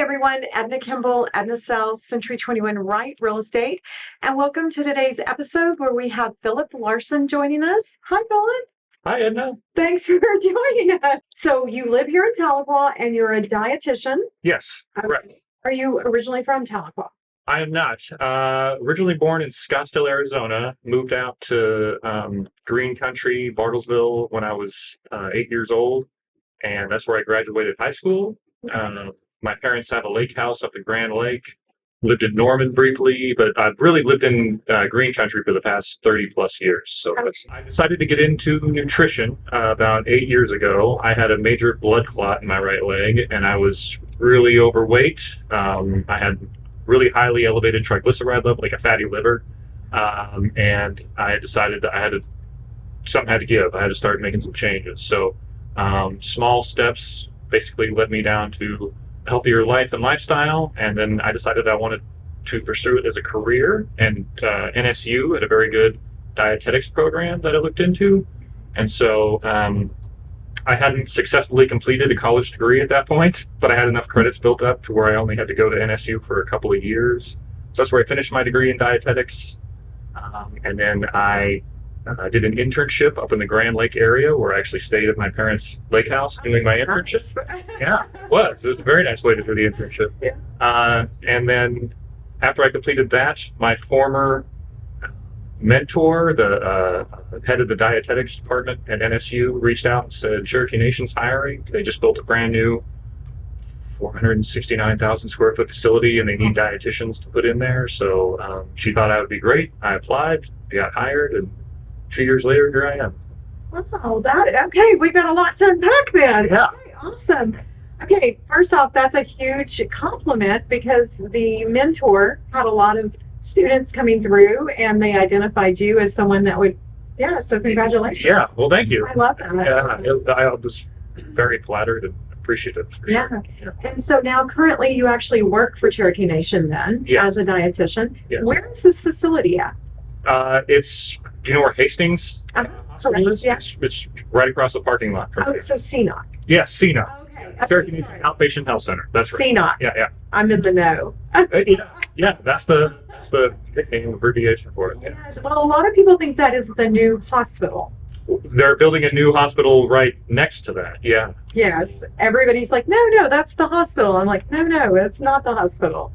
everyone, Edna Kimble, Edna sells Century 21 Right Real Estate, and welcome to today's episode where we have Philip Larson joining us. Hi, Philip. Hi, Edna. Thanks for joining us. So you live here in Tahlequah and you're a dietitian. Yes, correct. Are you originally from Tahlequah? I am not. Originally born in Scottsdale, Arizona, moved out to Green Country, Bartlesville when I was 8 years old, and that's where I graduated high school. My parents have a lake house up at Grand Lake. Lived in Norman briefly, but I've really lived in Green Country for the past 30 plus years. So I decided to get into nutrition about 8 years ago. I had a major blood clot in my right leg, and I was really overweight. I had really highly elevated triglyceride level, like a fatty liver, and I decided that something had to give. I had to start making some changes. So small steps basically led me down to healthier life and lifestyle, and then I decided I wanted to pursue it as a career, and NSU had a very good dietetics program that I looked into, and so I hadn't successfully completed a college degree at that point, but I had enough credits built up to where I only had to go to NSU for a couple of years. So that's where I finished my degree in dietetics, and then I did an internship up in the Grand Lake area where I actually stayed at my parents' lake house doing my internship. Yeah, it was a very nice way to do the internship. Yeah. And then after I completed that, my former mentor, the head of the dietetics department at NSU, reached out and said, Cherokee Nation's hiring. They just built a brand new 469,000 square foot facility, and they need dietitians to put in there. So she thought I would be great. I applied, I got hired, and 2 years later, here I am. Wow, okay, we've got a lot to unpack then. Yeah. Okay, awesome. Okay, first off, that's a huge compliment because the mentor had a lot of students coming through and they identified you as someone that would, so congratulations. Yeah, well, thank you. I love that. Yeah, I was very flattered and appreciative. Yeah. Sure. Yeah. And so now currently you actually work for Cherokee Nation then as a dietitian. Yeah. Where is this facility at? Do you know where Hastings Hospital is? Yeah. It's right across the parking lot from here. So CNOC. Yes, CNOC. Okay. Cherokee Nation Outpatient Health Center. That's right. CNOC. Yeah. I'm in the know. Yeah, that's the nickname abbreviation for it. Yeah. Yes. Well, a lot of people think that is the new hospital. They're building a new hospital right next to that. Yeah. Yes. Everybody's like, no, that's the hospital. I'm like, no, it's not the hospital.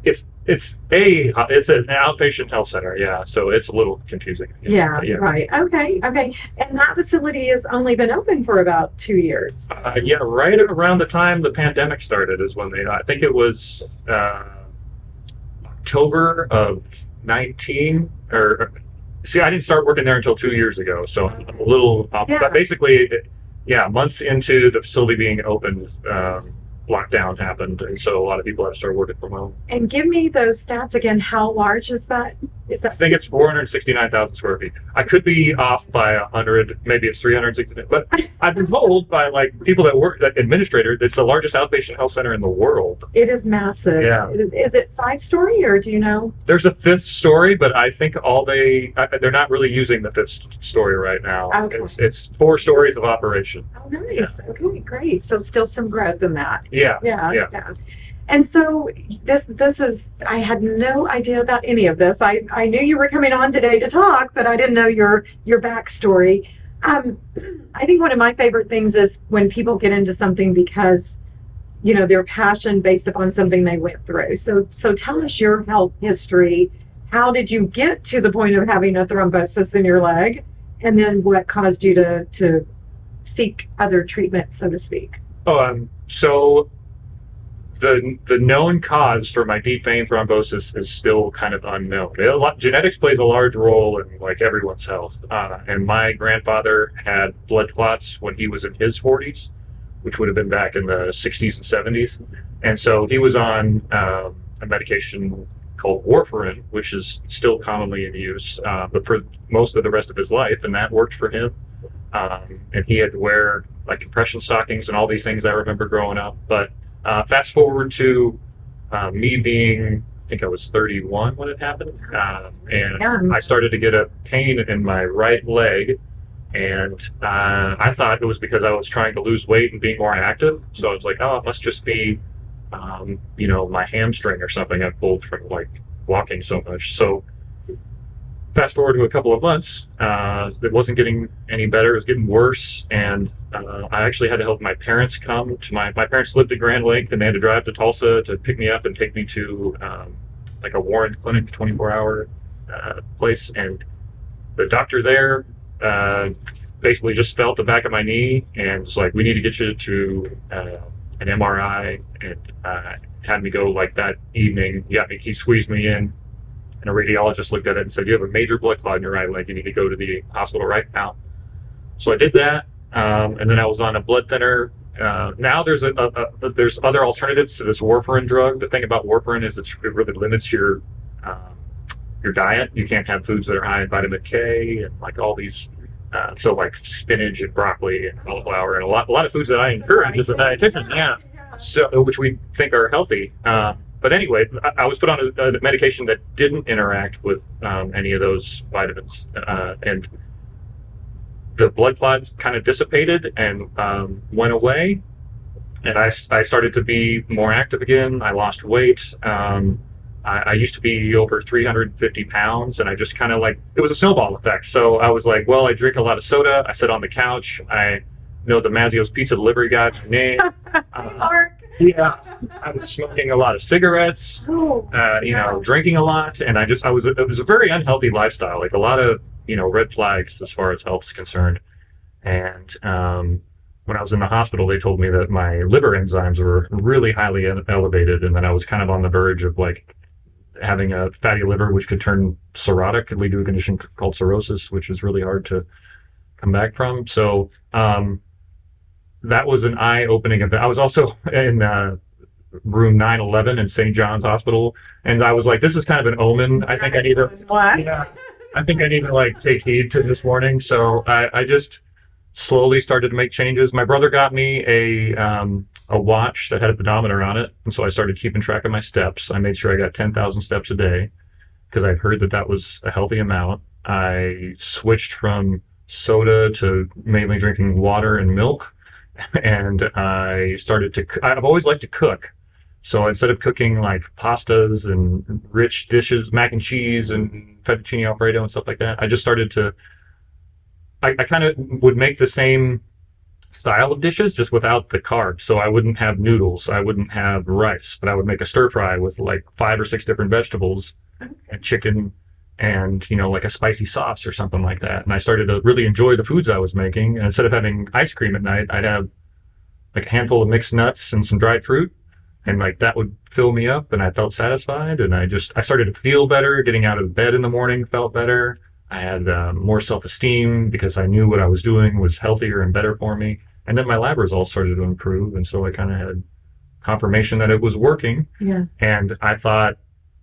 It's an outpatient health center, yeah. So it's a little confusing. Yeah. Right. Okay. And that facility has only been open for about 2 years. Yeah, right around the time the pandemic started is when I think it was October of 19. See, I didn't start working there until 2 years ago, so I'm a little off. Yeah. But basically, months into the facility being opened, lockdown happened, and so a lot of people had to start working from home. And give me those stats again. How large is that? I think it's 469,000 square feet. I could be off by 100, maybe it's 360. But I've been told by people that work, administrators, it's the largest outpatient health center in the world. It is massive. Yeah. Is it 5-story or do you know? There's a 5th story, but I think they're not really using the 5th story right now. Okay. It's 4 stories of operation. Oh, nice. Yeah. Okay, great. So still some growth in that. Yeah. And so this is, I had no idea about any of this. I knew you were coming on today to talk, but I didn't know your backstory. I think one of my favorite things is when people get into something because, their passion based upon something they went through. So tell us your health history. How did you get to the point of having a thrombosis in your leg? And then what caused you to seek other treatment, so to speak? So the known cause for my deep vein thrombosis is still kind of unknown. Genetics plays a large role in everyone's health. And my grandfather had blood clots when he was in his 40s, which would have been back in the 60s and 70s. And so he was on a medication called warfarin, which is still commonly in use, but for most of the rest of his life, and that worked for him. And he had to wear compression stockings and all these things I remember growing up. But fast forward to me being, I think I was 31 when it happened, and I started to get a pain in my right leg, and I thought it was because I was trying to lose weight and being more active. So I was like, oh, it must just be my hamstring or something I pulled from like walking so much. So fast forward to a couple of months, it wasn't getting any better. It was getting worse. And I actually had to help my parents come to my parents lived at Grand Lake, and they had to drive to Tulsa to pick me up and take me to like a Warren Clinic 24-hour place. And the doctor there basically just felt the back of my knee and was like, we need to get you to an MRI. And had me go like that evening. He squeezed me in. And a radiologist looked at it and said, you have a major blood clot in your right leg. You need to go to the hospital right now. So I did that. And then I was on a blood thinner. Now there's there's other alternatives to this warfarin drug. The thing about warfarin is it really limits your diet. You can't have foods that are high in vitamin K and like all these, so like spinach and broccoli and cauliflower and a lot of foods that I encourage as a dietitian. Yeah. So which we think are healthy. But anyway, I was put on a medication that didn't interact with any of those vitamins, and the blood clots kind of dissipated and went away. And I started to be more active again. I lost weight. I used to be over 350 pounds, and I just kind of like, it was a snowball effect. So I was like, well, I drink a lot of soda. I sit on the couch. I know the Mazzio's Pizza delivery guy by name. Mark. Yeah, I was smoking a lot of cigarettes, drinking a lot, and it was a very unhealthy lifestyle, like a lot of, red flags as far as health is concerned. And when I was in the hospital, they told me that my liver enzymes were really highly elevated, and that I was kind of on the verge of like having a fatty liver, which could turn cirrhotic, could lead to a condition called cirrhosis, which is really hard to come back from. So, that was an eye-opening event. I was also in room 911 in St. John's Hospital, and I was like, "This is kind of an omen. I think I need to, I think I need to like take heed to this warning." So I just slowly started to make changes. My brother got me a watch that had a pedometer on it, and so I started keeping track of my steps. I made sure I got 10,000 steps a day because I'd heard that was a healthy amount. I switched from soda to mainly drinking water and milk. And I started to, I've always liked to cook. So instead of cooking like pastas and rich dishes, mac and cheese and fettuccine alfredo and stuff like that, I just started to, I kind of would make the same style of dishes just without the carbs. So I wouldn't have noodles, I wouldn't have rice, but I would make a stir fry with like 5 or 6 different vegetables and chicken and, like a spicy sauce or something like that. And I started to really enjoy the foods I was making. And instead of having ice cream at night, I'd have like a handful of mixed nuts and some dried fruit. And like that would fill me up and I felt satisfied. And I started to feel better. Getting out of bed in the morning felt better. I had more self-esteem because I knew what I was doing was healthier and better for me. And then my lab results started to improve. And so I kind of had confirmation that it was working. Yeah. And I thought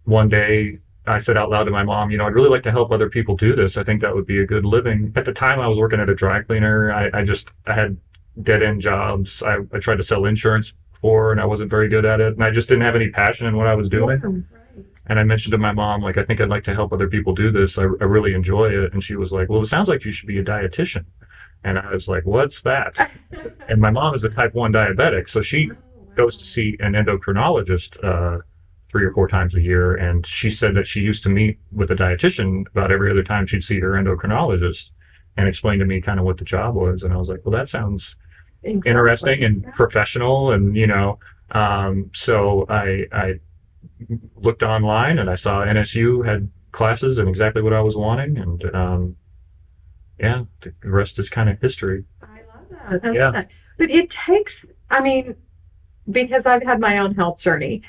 one day, I said out loud to my mom, I'd really like to help other people do this. I think that would be a good living. At the time, I was working at a dry cleaner. I had dead-end jobs. I tried to sell insurance before, and I wasn't very good at it. And I just didn't have any passion in what I was doing. Right. And I mentioned to my mom, like, I think I'd like to help other people do this. I really enjoy it. And she was like, well, it sounds like you should be a dietitian. And I was like, what's that? And my mom is a type 1 diabetic, so she goes to see an endocrinologist 3 or 4 times a year, and she said that she used to meet with a dietitian about every other time she'd see her endocrinologist and explain to me kind of what the job was. And I was like, well, that sounds interesting and professional. And, so I looked online and I saw NSU had classes and exactly what I was wanting. And, the rest is kind of history. I love that. I love that. But it takes, because I've had my own health journey,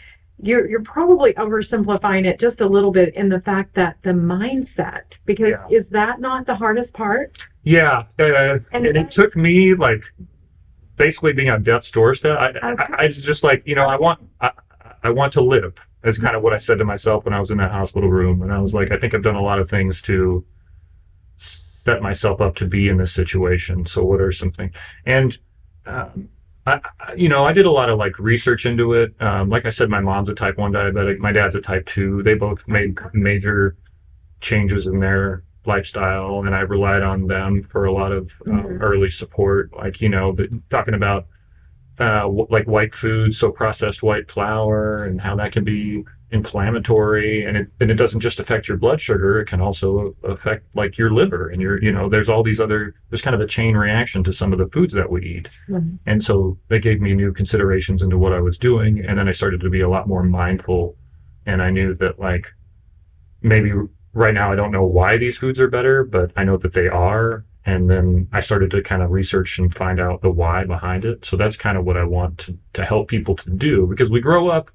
you're probably oversimplifying it just a little bit in the fact that the mindset, because is that not the hardest part? Yeah. And it took me like basically being on death's doorstep. I was just like, I want to live. That's kind of what I said to myself when I was in that hospital room. And I was like, I think I've done a lot of things to set myself up to be in this situation. So what are some things? And, I did a lot of like research into it. Like I said, my mom's a type 1 diabetic. My dad's a type 2. They both made major changes in their lifestyle, and I relied on them for a lot of early support. Like, talking about like white foods, so processed white flour, and how that can be inflammatory, and it doesn't just affect your blood sugar; it can also affect like your liver and there's all these other there's kind of a chain reaction to some of the foods that we eat, and so they gave me new considerations into what I was doing, and then I started to be a lot more mindful, and I knew that like maybe right now I don't know why these foods are better, but I know that they are. And then I started to kind of research and find out the why behind it. So that's kind of what I want to help people to do, because we grow up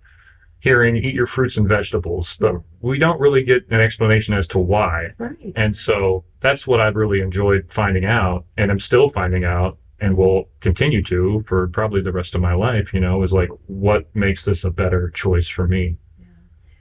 hearing eat your fruits and vegetables, but we don't really get an explanation as to why. Right. And so that's what I've really enjoyed finding out, and I'm still finding out and will continue to for probably the rest of my life, is like, what makes this a better choice for me?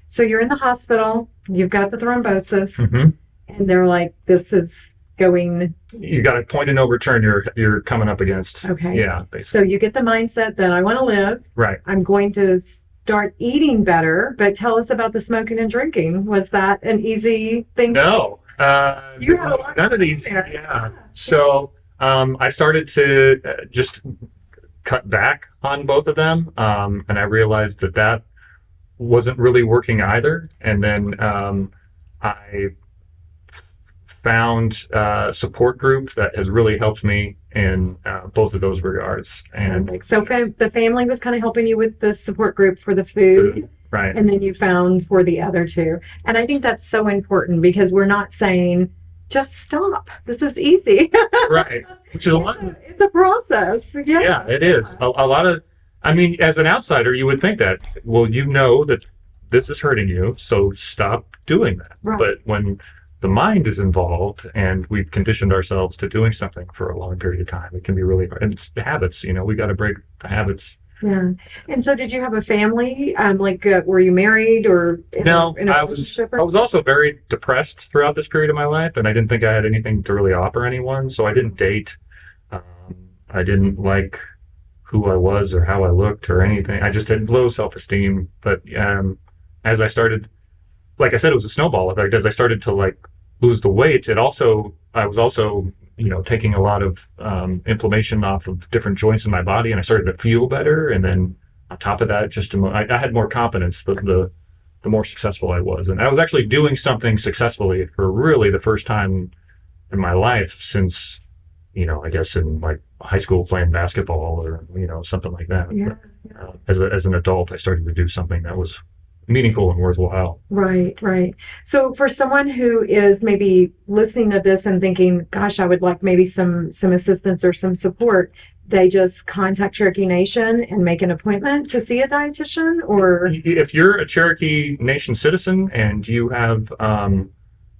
So you're in the hospital, you've got the thrombosis, Mm-hmm. and they're like, this is going. You got a point of no return you're coming up against. Okay. Yeah, basically. So you get the mindset that I want to live. Right. I'm going to start eating better, but tell us about the smoking and drinking. Was that an easy thing? No. You had a lot none of these. there. Yeah. So I started to just cut back on both of them, and I realized that wasn't really working either. And then I found a support group that has really helped me in both of those regards. And so the family was kind of helping you with the support group for the food, right? And then you found for the other two. And I think that's so important, because we're not saying just stop. This is easy, right? Which is it's a process. Yeah, it is a lot of. I mean, as an outsider, you would think that, well, that this is hurting you, so stop doing that. Right. But when the mind is involved and we've conditioned ourselves to doing something for a long period of time, it can be really hard. And it's the habits, we got to break the habits. Yeah. And so did you have a family? Were you married or in a relationship? I was also very depressed throughout this period of my life, and I didn't think I had anything to really offer anyone. So I didn't date. I didn't like who I was or how I looked or anything. I just had low self-esteem. But as I started, like I said, it was a snowball effect. As I started to like lose the weight, I was also taking a lot of inflammation off of different joints in my body, and I started to feel better. And then on top of that, I had more confidence the more successful I was. And I was actually doing something successfully for really the first time in my life since, I guess in like high school playing basketball or, something like that. Yeah. But, as an adult, I started to do something that was meaningful and worthwhile. Right. So for someone who is maybe listening to this and thinking, gosh, I would like maybe some assistance or some support, they just contact Cherokee Nation and make an appointment to see a dietitian? Or if you're a Cherokee Nation citizen and you have an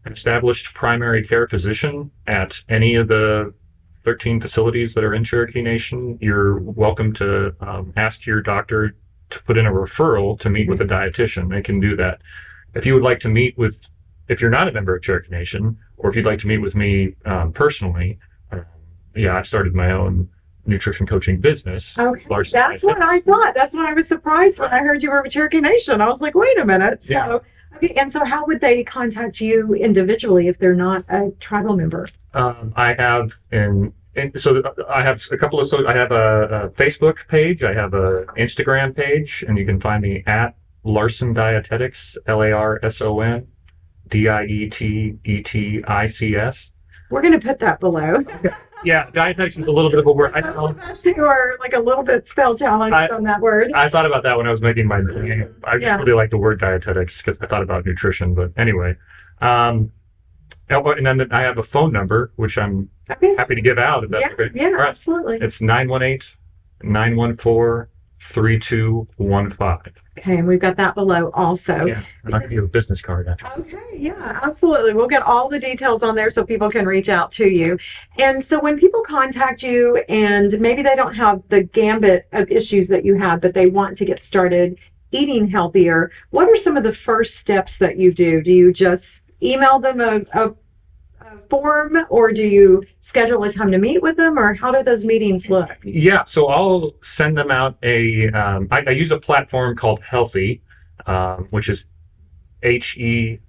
established primary care physician at any of the 13 facilities that are in Cherokee Nation, you're welcome to ask your doctor to put in a referral to meet with a dietitian. They can do that. If you would like to meet with, if you're not a member of Cherokee Nation, or if you'd like to meet with me personally, I've started my own nutrition coaching business. Okay, Larson that's what I thought. That's what I was surprised when I heard you were with Cherokee Nation. I was like, wait a minute. So, yeah. Okay, and so how would they contact you individually if they're not a tribal member? I have I have a couple of. I have a Facebook page. I have a Instagram page, and you can find me at Larson Dietetics, LARSON DIETETICS. We're going to put that below. Yeah, dietetics is a little bit of a word. Those of us who are like a little bit spell challenged on that word. I thought about that when I was making my name. I just really like the word dietetics because I thought about nutrition. But anyway, and then I have a phone number, which I'm happy to give out if that's okay. Yeah, right. Absolutely. It's 918-914-3215. Okay, and we've got that below also. Yeah, I'll give you a business card after. Okay, yeah, absolutely. We'll get all the details on there so people can reach out to you. And so when people contact you and maybe they don't have the gambit of issues that you have, but they want to get started eating healthier, what are some of the first steps that you do? Do you just email them a form, or do you schedule a time to meet with them, or how do those meetings look? Yeah, so I'll send them out I use a platform called Healthy, which is HEALTHY,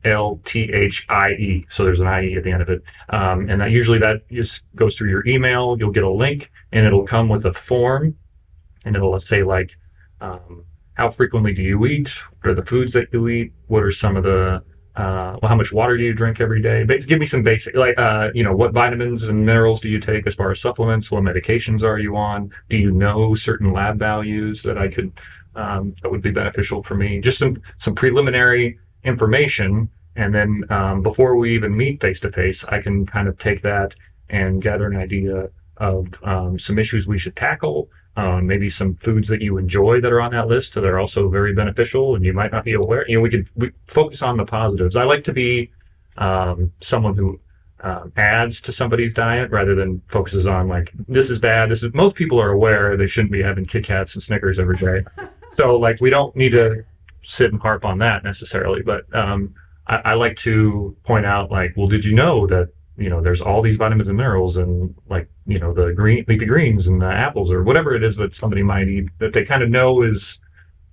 Althie. So there's an IE at the end of it. And that just goes through your email. You'll get a link and it'll come with a form and it'll say like, how frequently do you eat? What are the foods that you eat? What are some of the, how much water do you drink every day? Give me some basic, like, what vitamins and minerals do you take as far as supplements? What medications are you on? Do you know certain lab values that that would be beneficial for me? Just some preliminary information. And then, before we even meet face to face, I can kind of take that and gather an idea of, some issues we should tackle. Maybe some foods that you enjoy that are on that list that are also very beneficial and you might not be aware. We focus on the positives. I like to be someone who adds to somebody's diet rather than focuses on like, this is bad. Most people are aware they shouldn't be having Kit Kats and Snickers every day. So like, we don't need to sit and harp on that necessarily. But I like to point out like, well, did you know that there's all these vitamins and minerals and like, the leafy greens and the apples or whatever it is that somebody might eat that they kind of know is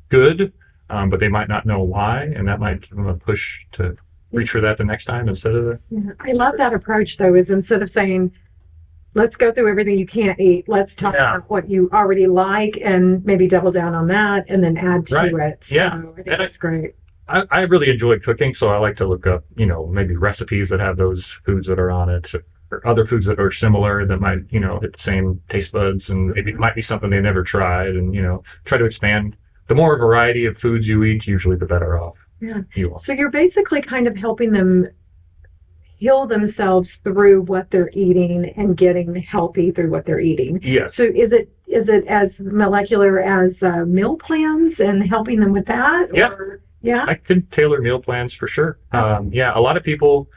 good, but they might not know why. And that might give them a push to reach for that the next time instead of I love that approach though, is instead of saying, let's go through everything you can't eat, let's talk about what you already like and maybe double down on that and then add to it. So yeah. I think that's great. I really enjoy cooking, so I like to look up, maybe recipes that have those foods that are on it, or other foods that are similar that might, hit the same taste buds, and maybe it might be something they never tried, and, try to expand. The more variety of foods you eat, usually the better off you are. So you're basically kind of helping them heal themselves through what they're eating and getting healthy through what they're eating. Yes. So is it as molecular as meal plans and helping them with that? Yeah. Yeah. I can tailor meal plans for sure. A lot of people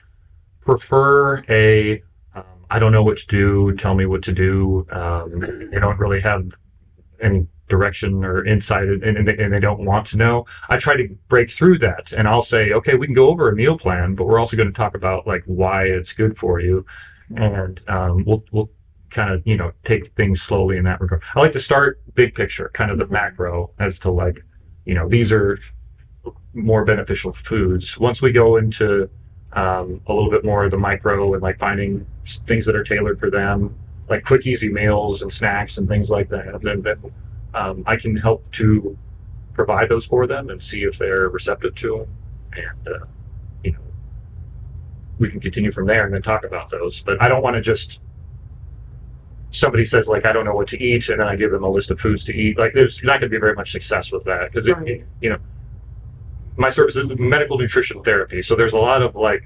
prefer I don't know what to do, tell me what to do. They don't really have any direction or insight and they don't want to know. I try to break through that and I'll say, okay, we can go over a meal plan, but we're also going to talk about like why it's good for you. And we'll kind of, take things slowly in that regard. I like to start big picture, kind of the macro as to like, these are more beneficial foods. Once we go into a little bit more of the micro and like finding things that are tailored for them, like quick, easy meals and snacks and things like that, then I can help to provide those for them and see if they're receptive to them. And, we can continue from there and then talk about those. But I don't want to just, somebody says like, I don't know what to eat, and then I give them a list of foods to eat. Like there's not going to be very much success with that because my service is medical nutrition therapy, so there's a lot of like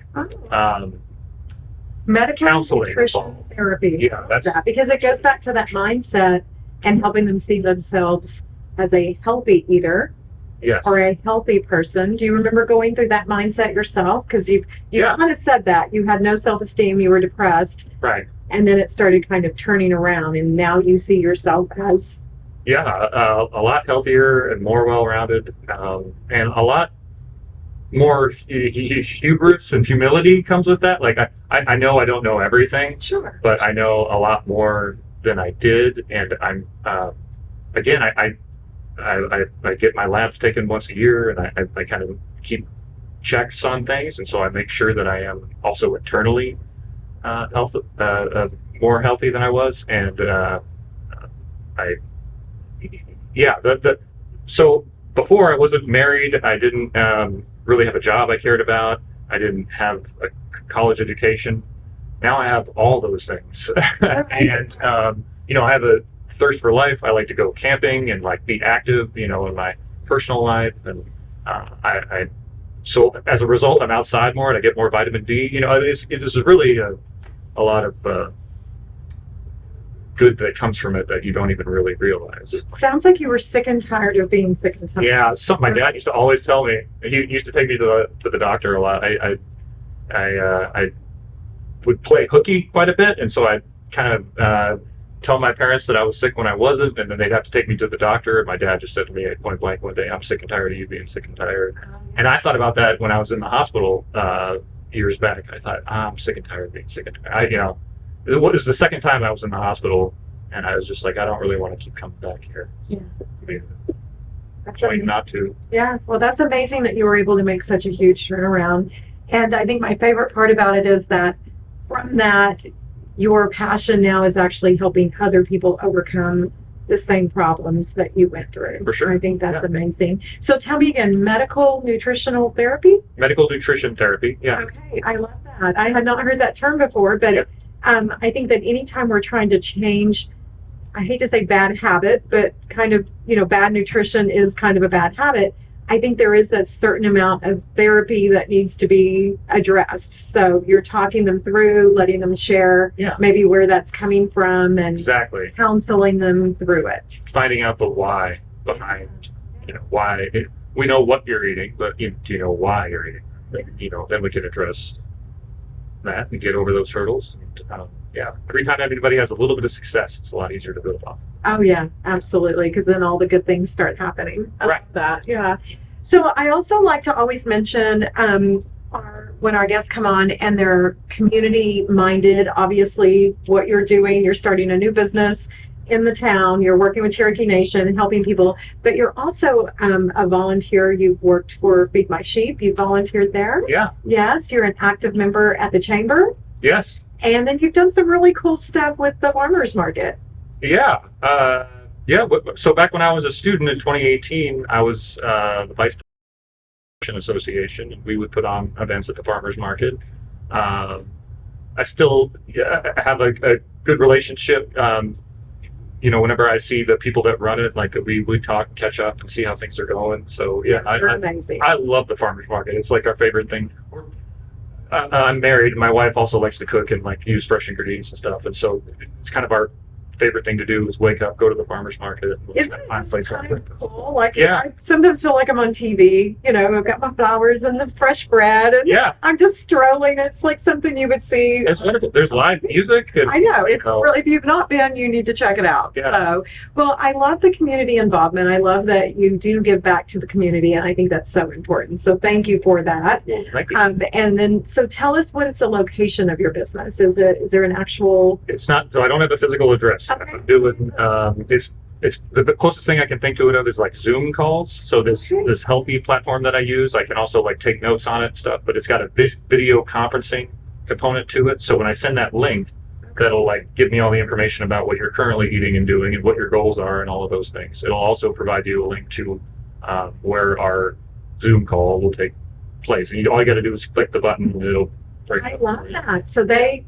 medical counseling nutrition therapy. Yeah, that's because it goes back to that mindset and helping them see themselves as a healthy eater or a healthy person. Do you remember going through that mindset yourself? Because you kind of said that you had no self-esteem, you were depressed, right, and then it started kind of turning around, and now you see yourself as a lot healthier and more well-rounded, and a lot more hubris and humility comes with that. Like I know I don't know everything, sure, but I know a lot more than I did, and I'm again I get my labs taken once a year, and I kind of keep checks on things, and so I make sure that I am also internally more healthy than I was, and so before I wasn't married, I didn't really have a job I cared about. I didn't have a college education. Now I have all those things. And, I have a thirst for life. I like to go camping and like be active, in my personal life. And so as a result, I'm outside more and I get more vitamin D. It is really a lot of good that comes from it that you don't even really realize. Sounds like you were sick and tired of being sick and tired. Yeah, something my dad used to always tell me. He used to take me to the doctor a lot. I would play hooky quite a bit, and so I kind of tell my parents that I was sick when I wasn't, and then they'd have to take me to the doctor. And my dad just said to me point blank one day, "I'm sick and tired of you being sick and tired." And I thought about that when I was in the hospital years back. I thought, I'm sick and tired of being sick and tired. It was the second time I was in the hospital, and I was just like, I don't really want to keep coming back here. Yeah. That's trying amazing. not to. Yeah, well, that's amazing that you were able to make such a huge turnaround. And I think my favorite part about it is that from that, your passion now is actually helping other people overcome the same problems that you went through. For sure. I think that's Yeah. amazing. So tell me again, medical nutritional therapy? Medical nutrition therapy. Yeah. Okay, I love that. I had not heard that term before, but Yeah. I think that anytime we're trying to change, I hate to say bad habit, but kind of, bad nutrition is kind of a bad habit. I think there is a certain amount of therapy that needs to be addressed. So you're talking them through, letting them share Yeah. maybe where that's coming from and Exactly. counseling them through it. Finding out the why behind, why we know what you're eating, but do you know why you're eating? Then we can address that and get over those hurdles. Yeah. Every time anybody has a little bit of success, it's a lot easier to build on. Oh yeah, absolutely. Because then all the good things start happening. I Right. love that. Yeah. So I also like to always mention when our guests come on and they're community minded. Obviously, what you're doing, you're starting a new business in the town. You're working with Cherokee Nation, helping people, but you're also a volunteer. You've worked for Feed My Sheep. You volunteered there. Yeah. Yes, you're an active member at the chamber, Yes. and then you've done some really cool stuff with the farmers market. Yeah. Yeah. So back when I was a student in 2018, I was the vice president association, and we would put on events at the farmers market. I still have a good relationship. Whenever I see the people that run it, like we talk, catch up, and see how things are going. So yeah, You're amazing. I love the farmers market. It's like our favorite thing. I'm married, and my wife also likes to cook and like use fresh ingredients and stuff, and so it's kind of our favorite thing to do is wake up, go to the farmers market. Isn't it just kind of cool? Like, Yeah. I sometimes feel like I'm on TV. I've got my flowers and the fresh bread, and Yeah, I'm just strolling. It's like something you would see. it's wonderful. There's live music. And, I know it's know. really. If you've not been, you need to check it out. Yeah. So, well, I love the community involvement. I love that you do give back to the community, and I think that's so important. So, thank you for that. Well, thank you. And then, so tell us what is the location of your business? Is there an actual? It's not. So I don't have a physical address. Okay. I'm doing. It's the closest thing I can think to it of is like Zoom calls. So this healthy platform that I use, I can also like take notes on it and stuff. But it's got a video conferencing component to it. So when I send that link, that'll like give me all the information about what you're currently eating and doing and what your goals are and all of those things. It'll also provide you a link to where our Zoom call will take place. And all you got to do is click the button and it'll break it I up love for you. that. So they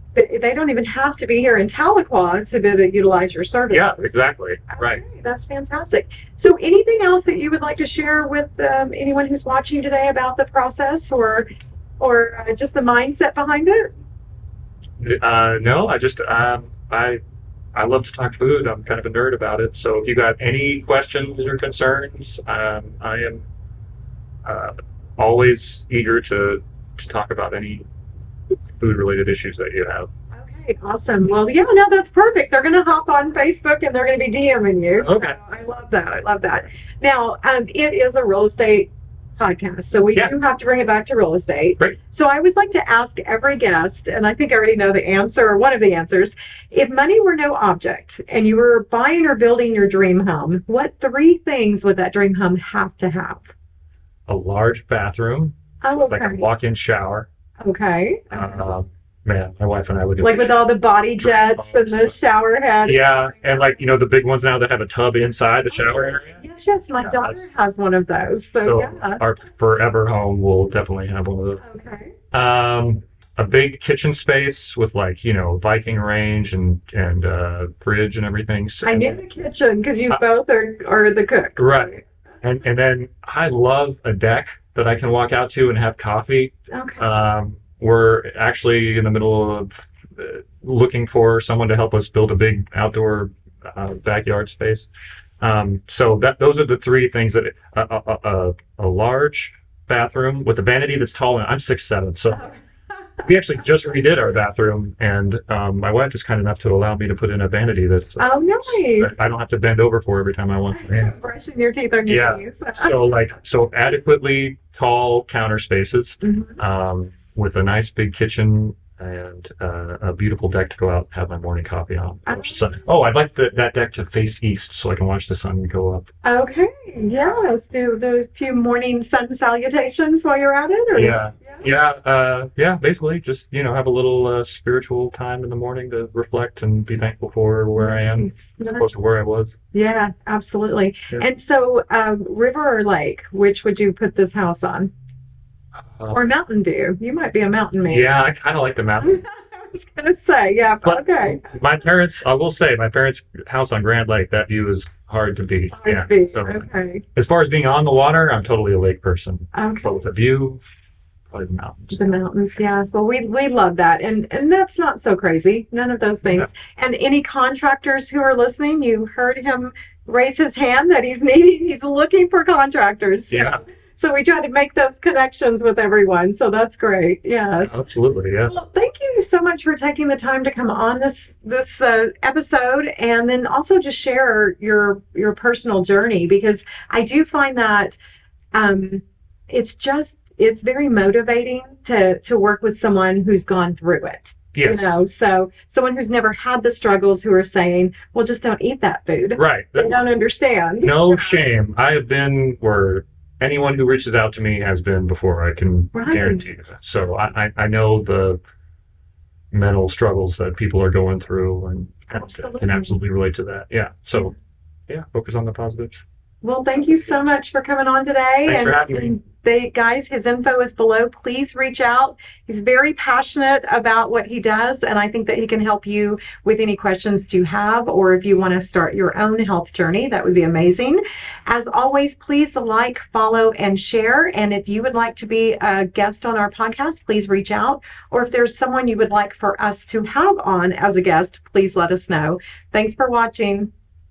don't even have to be here in Tahlequah to be able to utilize your services. Yeah, exactly. Right. Okay, that's fantastic. So anything else that you would like to share with anyone who's watching today about the process or just the mindset behind it? No, I just I love to talk food. I'm kind of a nerd about it. So if you got any questions or concerns, I am always eager to talk about any food-related issues that you have. Okay, awesome. Well, yeah, no, that's perfect. They're going to hop on Facebook and they're going to be DMing you. So Okay. I love that. I love that. Now, it is a real estate podcast, so we Yeah. do have to bring it back to real estate. Great. So I always like to ask every guest, and I think I already know the answer, or one of the answers. If money were no object and you were buying or building your dream home, what 3 things would that dream home have to have? A large bathroom, Oh, it's like a okay. walk-in shower. Okay. Man, my wife and I would do Like with all the body jets and the shower head. Yeah, and like the big ones now that have a tub inside the shower area. Yes, my Yeah, daughter that's- has one of those. So, So yeah. our forever home will definitely have one of those. Okay. A big kitchen space with Viking range and fridge and everything. I knew the kitchen because you both are the cooks. Right. And then I love a deck that I can walk out to and have coffee. Okay. We're actually in the middle of looking for someone to help us build a big outdoor backyard space. So those are the 3 things that a large bathroom with a vanity that's tall. And I'm 6'7", so we actually just redid our bathroom, and my wife is kind enough to allow me to put in a vanity that's Oh, nice. I don't have to bend over for every time I want. Brushing your teeth on your Yeah. knees. So adequately tall counter spaces. Mhm. With a nice big kitchen and a beautiful deck to go out and have my morning coffee on. Watch the sun. Oh, I'd like that deck to face east so I can watch the sun go up. Okay, yes. Do the few morning sun salutations while you're at it? Or? Yeah. Basically, just have a little spiritual time in the morning to reflect and be thankful for where I am, as opposed to where I was. Yeah, absolutely. Yeah. And so, river or lake, which would you put this house on? Or Mountain View? You might be a mountain man. Yeah, I kind of like the mountain. I was gonna say, yeah, But okay. I will say, my parents' house on Grand Lake, that view is hard to beat. Hard to beat. So Okay. as far as being on the water, I'm totally a lake person. Okay. But with a view, probably the mountains. The mountains, yeah. Well, we love that, and that's not so crazy. None of those things. Yeah. And any contractors who are listening, you heard him raise his hand that he's looking for contractors. Yeah. So we try to make those connections with everyone. So that's great. Yes. Absolutely. Yeah. Well, thank you so much for taking the time to come on this episode, and then also just share your personal journey, because I do find that it's very motivating to work with someone who's gone through it. Yes. So someone who's never had the struggles, who are saying, well, just don't eat that food. Right. They don't understand. No shame. I have been where anyone who reaches out to me has been before, I can guarantee you that. So I know the mental struggles that people are going through, and can absolutely relate to that. Yeah. So, focus on the positives. Well, thank you so much for coming on today. Thanks for having me. Guys, his info is below. Please reach out. He's very passionate about what he does, and I think that he can help you with any questions you have, or if you want to start your own health journey, that would be amazing. As always, please like, follow, and share. And if you would like to be a guest on our podcast, please reach out. Or if there's someone you would like for us to have on as a guest, please let us know. Thanks for watching.